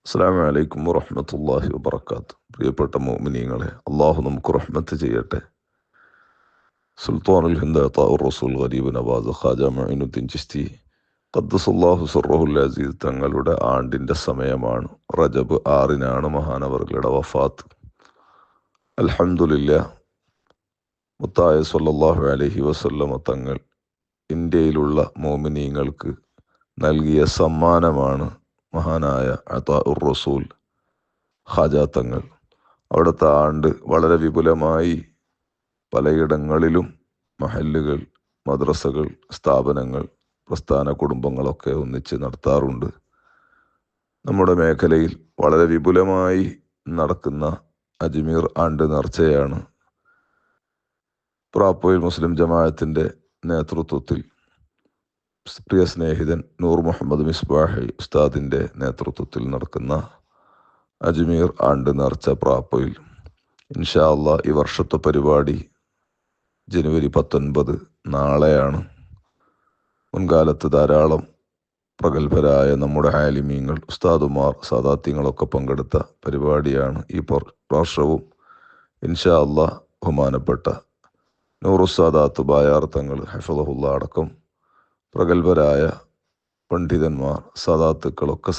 അസ്സലാമു അലൈക്കും വറഹ്മത്തുള്ളാഹി വബറകാത്ത്. പ്രിയപ്പെട്ട മുഅ്മിനീങ്ങളെ, അള്ളാഹു നമുക്ക് റഹ്മത്ത് ചെയ്യട്ടെ. സുൽത്താനുൽ ഹിന്ദ് അതാഉർ റസൂൽ ഗരീബ് നവാസ് ഖാജ മുഈനുദ്ദീൻ ചിശ്തി ഖദ്ദസല്ലാഹു സിർറഹുൽ അസീസ് തങ്ങളുടെ ആണ്ടിൻ്റെ സമയമാണ്. റജബ് 6-നാണ് മഹാനവറുകളുടെ വഫാത്ത്. അൽഹംദുലില്ലാ, മുത്തായ സ്വല്ലല്ലാഹു അലൈഹി വസല്ലമ തങ്ങൾ ഇന്ത്യയിലുള്ള മുഅ്മിനീങ്ങൾക്ക് നൽകിയ സമ്മാനമാണ് മഹാനായ അതാഉർ റസൂൽ ഖാജ തങ്ങൾ. അവിടുത്തെ ആണ്ട് വളരെ വിപുലമായി പലയിടങ്ങളിലും മഹല്ലുകൾ, മദ്രസകൾ, സ്ഥാപനങ്ങൾ, പ്രസ്ഥാന കുടുംബങ്ങളൊക്കെ ഒന്നിച്ച് നടത്താറുണ്ട്. നമ്മുടെ മേഖലയിൽ വളരെ വിപുലമായി നടക്കുന്ന അജ്മീർ ആണ്ട് നേർച്ചയാണ് പ്രാപ്പോയിൽ മുസ്ലിം ജമാഅത്തിൻ്റെ നേതൃത്വത്തിൽ പ്രിയ സ്നേഹിതൻ നൂർ മുഹമ്മദ് മിസ്ബാഹി ഉസ്താദിൻ്റെ നേതൃത്വത്തിൽ നടക്കുന്ന അജ്മീർ ആണ്ട് നേർച്ച പ്രാപ്പോയിൽ. ഇൻഷാ അല്ലാഹ് ഈ വർഷത്തെ പരിപാടി ജനുവരി 19 നാളെയാണ്. മുൻകാലത്ത് ധാരാളം പ്രഗത്ഭരായ നമ്മുടെ ആലിമീങ്ങൾ, ഉസ്താദുമാർ, സാദാത്യങ്ങളൊക്കെ പങ്കെടുത്ത പരിപാടിയാണ് ഈ വർഷവും. ഇൻഷാ അല്ലാഹ് ബഹുമാനപ്പെട്ട നൂറുസാദാത്ത് ബായാർ തങ്ങൾ ഹഫളഹുല്ലാ അടക്കം പ്രഗത്ഭരായ പണ്ഡിതന്മാർ, സാദാത്തുക്കളൊക്കെ